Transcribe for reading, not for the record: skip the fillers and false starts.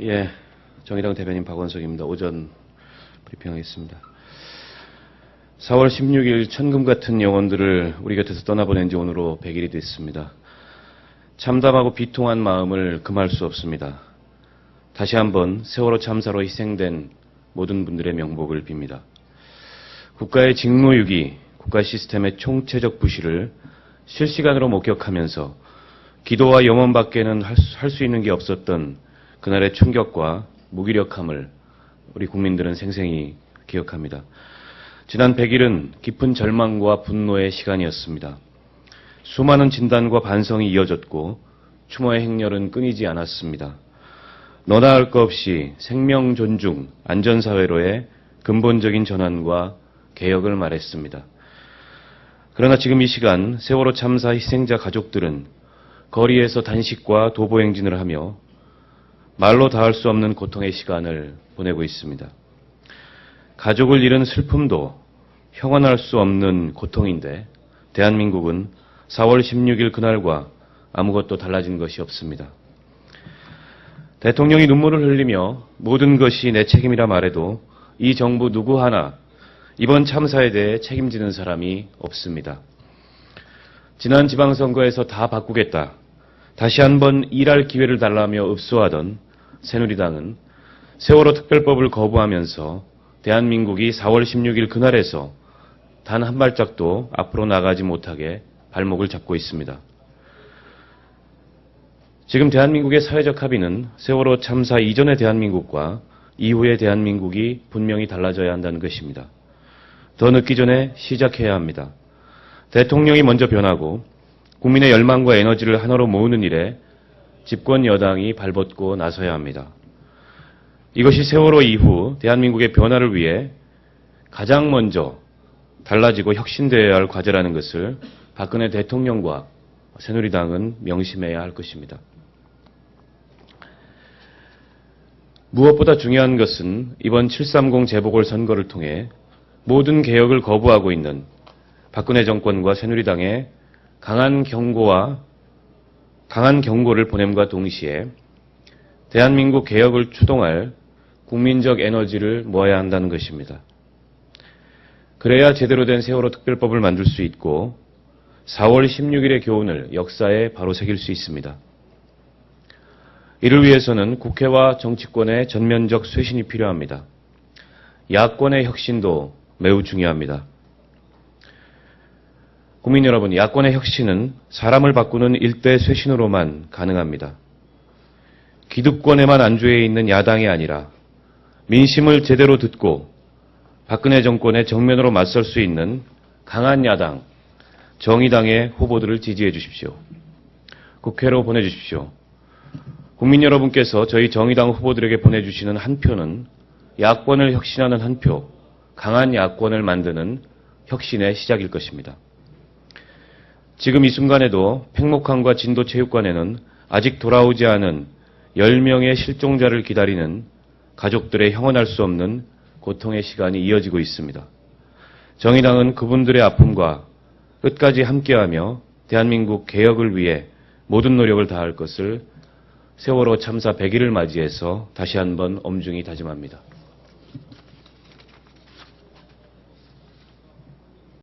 예, 정의당 대변인 박원석입니다. 오전 브리핑하겠습니다. 4월 16일 천금 같은 영혼들을 우리 곁에서 떠나보낸 지 오늘로 100일이 됐습니다. 참담하고 비통한 마음을 금할 수 없습니다. 다시 한번 세월호 참사로 희생된 모든 분들의 명복을 빕니다. 국가의 직무유기, 국가 시스템의 총체적 부실을 실시간으로 목격하면서 기도와 염원밖에는 할 수 있는 게 없었던 그날의 충격과 무기력함을 우리 국민들은 생생히 기억합니다. 지난 100일은 깊은 절망과 분노의 시간이었습니다. 수많은 진단과 반성이 이어졌고 추모의 행렬은 끊이지 않았습니다. 너나 할 것 없이 생명 존중, 안전사회로의 근본적인 전환과 개혁을 말했습니다. 그러나 지금 이 시간 세월호 참사 희생자 가족들은 거리에서 단식과 도보행진을 하며 말로 다할 수 없는 고통의 시간을 보내고 있습니다. 가족을 잃은 슬픔도 형언할 수 없는 고통인데 대한민국은 4월 16일 그날과 아무것도 달라진 것이 없습니다. 대통령이 눈물을 흘리며 모든 것이 내 책임이라 말해도 이 정부 누구 하나 이번 참사에 대해 책임지는 사람이 없습니다. 지난 지방선거에서 다 바꾸겠다, 다시 한번 일할 기회를 달라며 읍소하던 새누리당은 세월호 특별법을 거부하면서 대한민국이 4월 16일 그날에서 단 한 발짝도 앞으로 나가지 못하게 발목을 잡고 있습니다. 지금 대한민국의 사회적 합의는 세월호 참사 이전의 대한민국과 이후의 대한민국이 분명히 달라져야 한다는 것입니다. 더 늦기 전에 시작해야 합니다. 대통령이 먼저 변하고 국민의 열망과 에너지를 하나로 모으는 일에 집권 여당이 발벗고 나서야 합니다. 이것이 세월호 이후 대한민국의 변화를 위해 가장 먼저 달라지고 혁신되어야 할 과제라는 것을 박근혜 대통령과 새누리당은 명심해야 할 것입니다. 무엇보다 중요한 것은 이번 7.30 재보궐선거를 통해 모든 개혁을 거부하고 있는 박근혜 정권과 새누리당의 강한 경고를 보냄과 동시에 대한민국 개혁을 추동할 국민적 에너지를 모아야 한다는 것입니다. 그래야 제대로 된 세월호 특별법을 만들 수 있고 4월 16일의 교훈을 역사에 바로 새길 수 있습니다. 이를 위해서는 국회와 정치권의 전면적 쇄신이 필요합니다. 야권의 혁신도 매우 중요합니다. 국민 여러분, 야권의 혁신은 사람을 바꾸는 일대 쇄신으로만 가능합니다. 기득권에만 안주해 있는 야당이 아니라 민심을 제대로 듣고 박근혜 정권의 정면으로 맞설 수 있는 강한 야당, 정의당의 후보들을 지지해 주십시오. 국회로 보내주십시오. 국민 여러분께서 저희 정의당 후보들에게 보내주시는 한 표는 야권을 혁신하는 한 표, 강한 야권을 만드는 혁신의 시작일 것입니다. 지금 이 순간에도 팽목항과 진도체육관에는 아직 돌아오지 않은 10명의 실종자를 기다리는 가족들의 형언할 수 없는 고통의 시간이 이어지고 있습니다. 정의당은 그분들의 아픔과 끝까지 함께하며 대한민국 개혁을 위해 모든 노력을 다할 것을 세월호 참사 100일을 맞이해서 다시 한번 엄중히 다짐합니다.